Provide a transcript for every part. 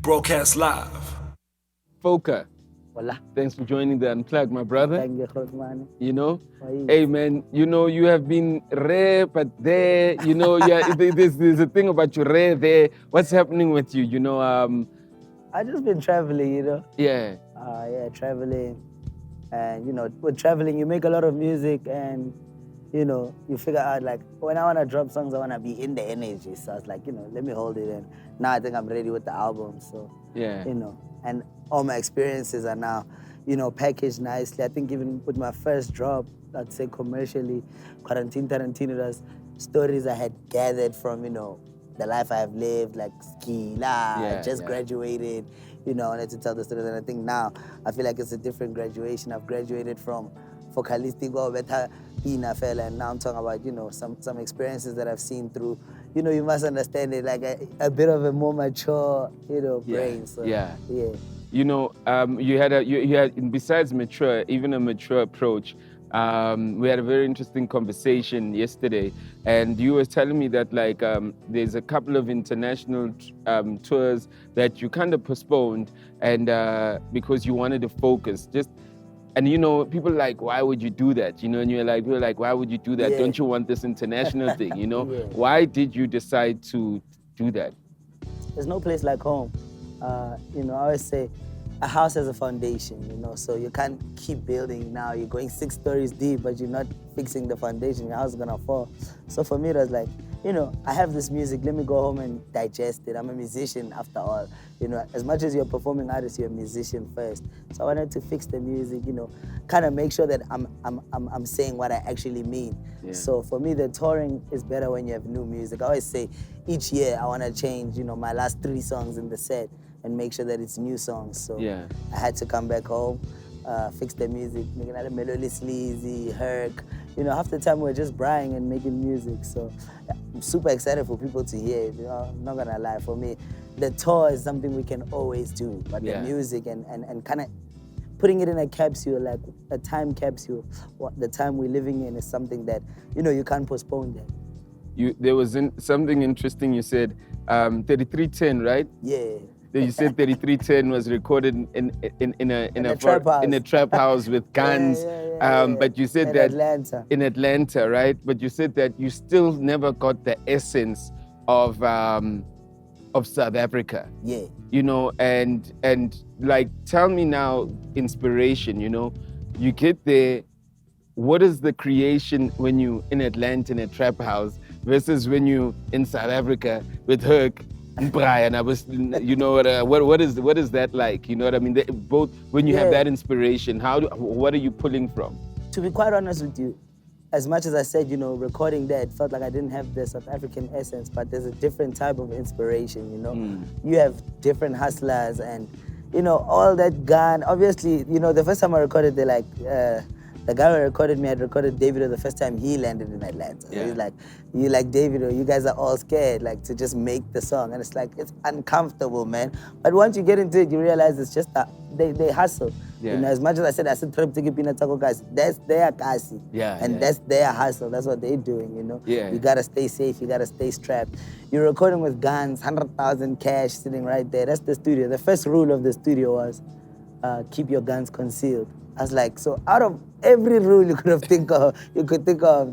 Broadcast live. Foca, Hola. thanks for joining the Unplug, my brother. Thank you, Khosmani. You know, Why? hey man, you know you have been rare, but there, you know, yeah, there's a thing about you rare there. What's happening with you? You know, I've just been traveling, you know. yeah, Traveling. And, you know, with traveling, you make a lot of music and, you know, you figure out, like, when I want to drop songs, I want to be in the energy. So I was like, you know, let me hold it in. Now I think I'm ready with the album. So, yeah, you know, and all my experiences are now, you know, packaged nicely. I think even with my first drop, I'd say commercially, Quarantine Tarantino, there's stories I had gathered from, you know, the life I have lived, like ski, I just graduated, you know, I wanted to tell the stories. And I think now, I feel like it's a different graduation. I've graduated from Focalistic or better fella, and now I'm talking about, you know, some experiences that I've seen through, you know, you must understand it, like a bit of a more mature, you know, brain. So, yeah. Yeah. You know, you had besides mature, even a mature approach. We had a very interesting conversation yesterday, and you were telling me that like there's a couple of international tours that you kind of postponed, and because you wanted to focus. And you know, people are like, why would you do that? You know, and people are like, why would you do that? Yeah. Don't you want this international thing? You know, Yeah. why did you decide to do that? There's no place like home. You know, I always say a house has a foundation, you know, so you can't keep building now. You're going 6 stories deep, but you're not fixing the foundation. Your house is gonna fall. So for me, it was like, you know, I have this music, let me go home and digest it. I'm a musician after all. You know, as much as you're a performing artist, you're a musician first. So I wanted to fix the music, you know, kind of make sure that I'm saying what I actually mean. Yeah. So for me, the touring is better when you have new music. I always say each year I want to change, you know, my last 3 songs in the set and make sure that it's new songs. So Yeah. I had to come back home, fix the music, making a melody sleazy, herc. You know, half the time we're just bragging and making music. So I'm super excited for people to hear it. You know, I'm not gonna lie, for me, the tour is something we can always do, but the music and kind of putting it in a capsule, like a time capsule, what the time we're living in is something that, you know, you can't postpone that. There was something interesting you said, 3310, right? Yeah. You said 3310 was recorded in a trap house with guns. But you said in that Atlanta. In Atlanta, right? But you said that you still never got the essence of South Africa. Yeah. You know, and like, tell me now, inspiration. You know, you get there. What is the creation when you in Atlanta in a trap house versus when you in South Africa with Herc and Brian? I was, you know, what is that like? You know what I mean? Both when you have that inspiration, what are you pulling from? To be quite honest with you, as much as I said, you know, recording that, it felt like I didn't have the South African essence, but there's a different type of inspiration, you know? You have different hustlers and, you know, all that gun. Obviously, you know, the first time I recorded, they're like, the guy who recorded me had recorded Davido the first time he landed in Atlanta. Yeah. So he's like, you like Davido, you guys are all scared, like, to just make the song. And it's like, it's uncomfortable, man. But once you get into it, you realize it's just that they hustle. Yeah. You know, as much as I said trip to get peanut taco guys, that's their kasi. Yeah, And that's their hustle. That's what they're doing, you know? Yeah. You gotta stay safe, you gotta stay strapped. You're recording with guns, 100,000 cash sitting right there. That's the studio. The first rule of the studio was keep your guns concealed. I was like, so out of every rule you could think of,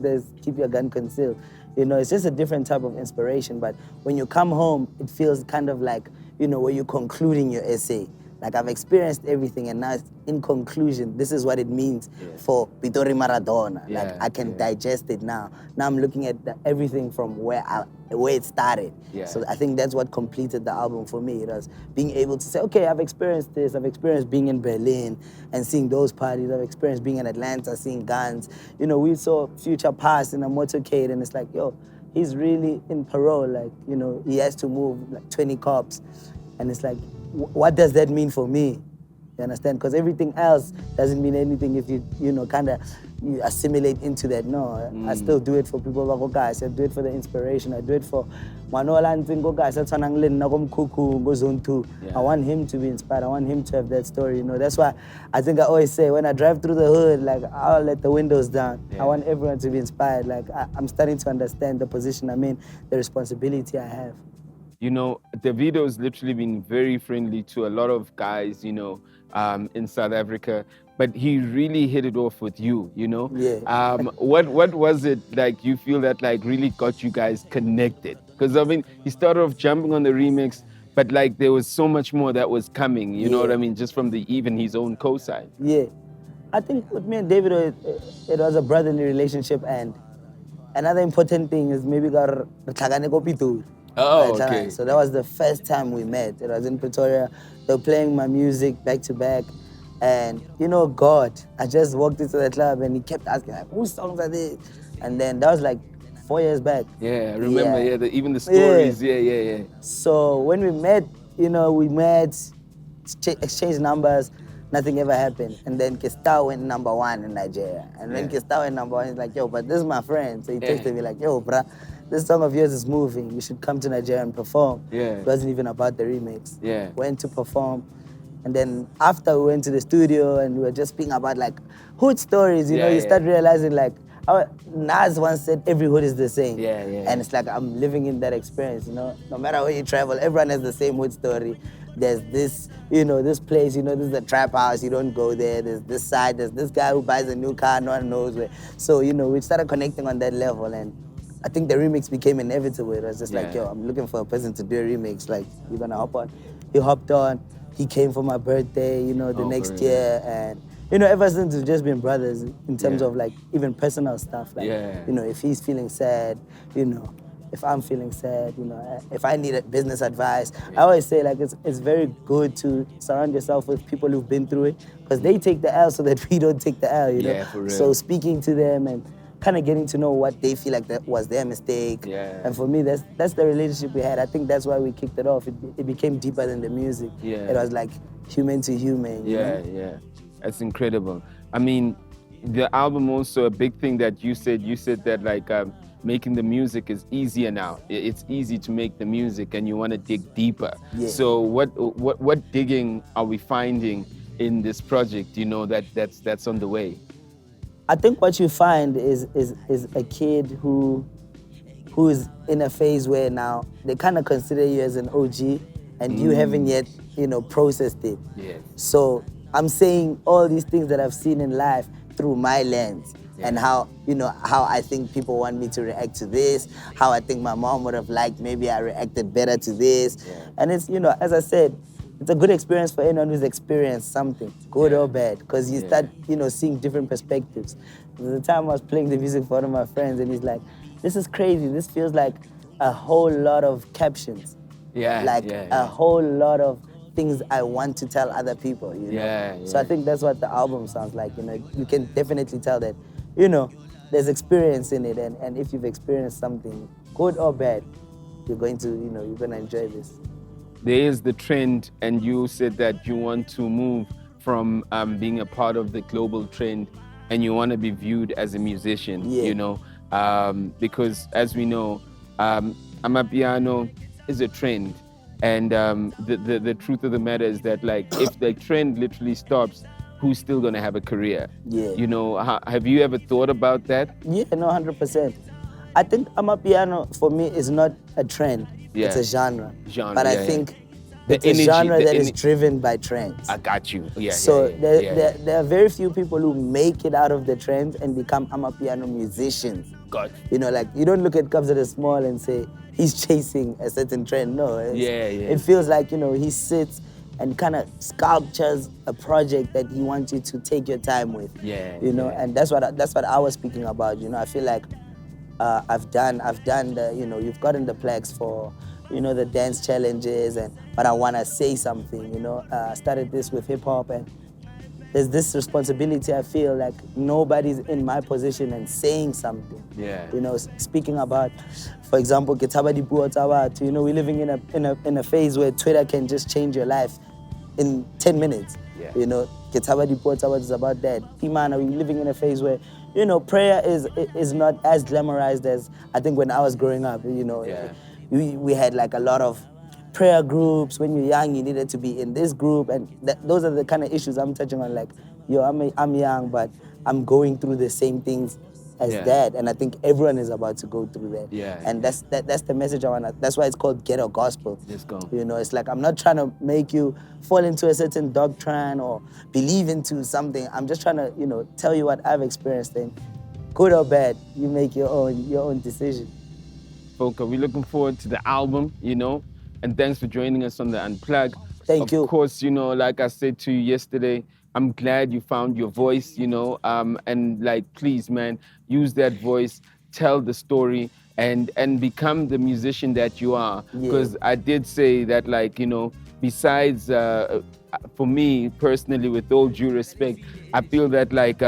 there's keep your gun concealed. You know, it's just a different type of inspiration. But when you come home, it feels kind of like, you know, where you're concluding your essay. Like, I've experienced everything, and now in conclusion, this is what it means for Pitori Maradona. Like, I can digest it now. Now I'm looking at everything from where it started. Yeah. So I think that's what completed the album for me. It was being able to say, okay, I've experienced this. I've experienced being in Berlin and seeing those parties. I've experienced being in Atlanta, seeing guns. You know, we saw Future pass in a motorcade, and it's like, yo, he's really in parole. Like, you know, he has to move like 20 cops. And it's like, what does that mean for me? You understand? Because everything else doesn't mean anything if you know, kind of you assimilate into that. No, I still do it for people like guys. I do it for the inspiration. I do it for Manola and Tingo guys. That's when I'm zone 2. I want him to be inspired. I want him to have that story. You know, that's why I think I always say when I drive through the hood, like, I'll let the windows down. I want everyone to be inspired. Like, I'm starting to understand the position I'm in, the responsibility I have. you know, Davido's literally been very friendly to a lot of guys, you know, in South Africa, but he really hit it off with you, you know? Yeah. What was it like you feel that like really got you guys connected? Because I mean, he started off jumping on the remix, but like there was so much more that was coming, you know what I mean? Just from the even his own co-sign. Yeah. I think with me and David, it was a brotherly relationship, and another important thing is maybe got Pitori. Oh, okay. So that was the first time we met. It was in Pretoria. They were playing my music back to back. And you know, God, I just walked into the club and he kept asking, like, whose songs are these? And then that was like 4 years back. Yeah, I remember, even the stories, yeah. So when we met, you know, exchanged numbers, nothing ever happened. And then Kista went #1 in Nigeria. And when Kista went #1, he's like, yo, but this is my friend. So he texted me like, yo, bruh, this song of yours is moving. You should come to Nigeria and perform. Yeah. It wasn't even about the remix. Yeah. Went to perform. And then after we went to the studio and we were just speaking about like hood stories, you know, you start realizing like, Nas once said every hood is the same. And it's like I'm living in that experience, you know. No matter where you travel, everyone has the same hood story. There's this, you know, this place, you know, this is the trap house, you don't go there. There's this side, there's this guy who buys a new car, no one knows where. So, you know, we started connecting on that level, and I think the remix became inevitable. It was just like, yo, I'm looking for a person to do a remix. Like, you're gonna hop on. He hopped on. He came for my birthday, you know, the next year. And, you know, ever since we've just been brothers in terms of like even personal stuff. Like, you know, if he's feeling sad, you know, if I'm feeling sad, you know, if I need business advice, I always say like it's very good to surround yourself with people who've been through it, because they take the L so that we don't take the L, you know? For real. So speaking to them and kind of getting to know what they feel like that was their mistake. And for me, that's the relationship we had. I think that's why we kicked it off. It became deeper than the music. It was like human to human. You know? That's incredible. I mean, the album also, a big thing that you said that like making the music is easier now. It's easy to make the music and you want to dig deeper. So what digging are we finding in this project, you know, that's on the way? I think what you find is a kid who is in a phase where now they kind of consider you as an OG and you haven't yet, you know, processed it. So I'm saying all these things that I've seen in life through my lens and how, you know, how I think people want me to react to this, how I think my mom would have liked maybe I reacted better to this. And it's, you know, as I said, it's a good experience for anyone who's experienced something, good or bad, because you start, you know, seeing different perspectives. There's a time I was playing the music for one of my friends and he's like, this is crazy, this feels like a whole lot of captions. A whole lot of things I want to tell other people, you know? So I think that's what the album sounds like, you know? You can definitely tell that, you know, there's experience in it, and if you've experienced something, good or bad, you're going to, you know, you're gonna enjoy this. There is the trend, and you said that you want to move from being a part of the global trend and you want to be viewed as a musician, you know, because as we know, Amapiano is a trend. And the truth of the matter is that, like, if the trend literally stops, who's still going to have a career? You know, have you ever thought about that? Yeah, no, 100%. I think Amapiano, for me, is not a trend. It's a genre. But I think it's a genre that is driven by trends. I got you. So there are very few people who make it out of the trends and become Amapiano musicians. You know, like, you don't look at Kabza the Small and say, he's chasing a certain trend. No, it feels like, you know, he sits and kind of sculptures a project that he wants you to take your time with. You know, and that's what I was speaking about. You know, I feel like I've done the, you know, you've gotten the plaques for, you know, the dance challenges, but I want to say something, you know. I started this with hip hop, and there's this responsibility. I feel like nobody's in my position and saying something. You know, speaking about, for example, Ketaba di Puo Tawatu. You know, we're living in a phase where Twitter can just change your life in 10 minutes. You know, Ketaba di Puo Tawatu is about that. Imana, we're living in a phase where, you know, prayer is not as glamorized as I think when I was growing up. You know, we had like a lot of prayer groups. When you're young, you needed to be in this group, and those are the kind of issues I'm touching on. Like, yo, I'm young, but I'm going through the same things as Yeah. that, and I think everyone is about to go through that. Yeah, And yeah. that's the message I wanna. That's why it's called ghetto gospel. Let's go. You know, it's like I'm not trying to make you fall into a certain doctrine or believe into something. I'm just trying to, you know, tell you what I've experienced, and good or bad, you make your own decision. Foca, we're looking forward to the album, you know, and thanks for joining us on the Unplug. Thank Of you. course, you know, like I said to you yesterday, I'm glad you found your voice, you know, and like, please, man, use that voice, tell the story, and become the musician that you are. Yeah. Because I did say that, like, you know, besides, for me personally, with all due respect, I feel that like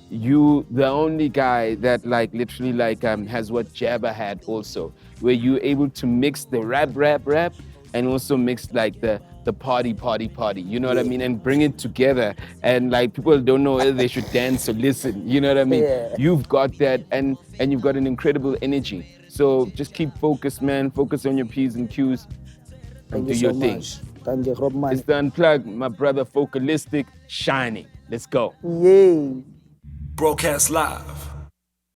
you the only guy that like literally like has what Jabba had also, where you're able to mix the rap and also mix like the party. You know what I Yeah. mean? And bring it together. And like people don't know whether they should dance or listen. You know what I mean? Yeah. You've got that, and you've got an incredible energy. So just keep focused, man. Focus on your P's and Q's and Thank do you your so thing. much. Thank you, Rob man. It's the Unplugged, my brother Focalistic, shining. Let's go. Yay. Broadcast live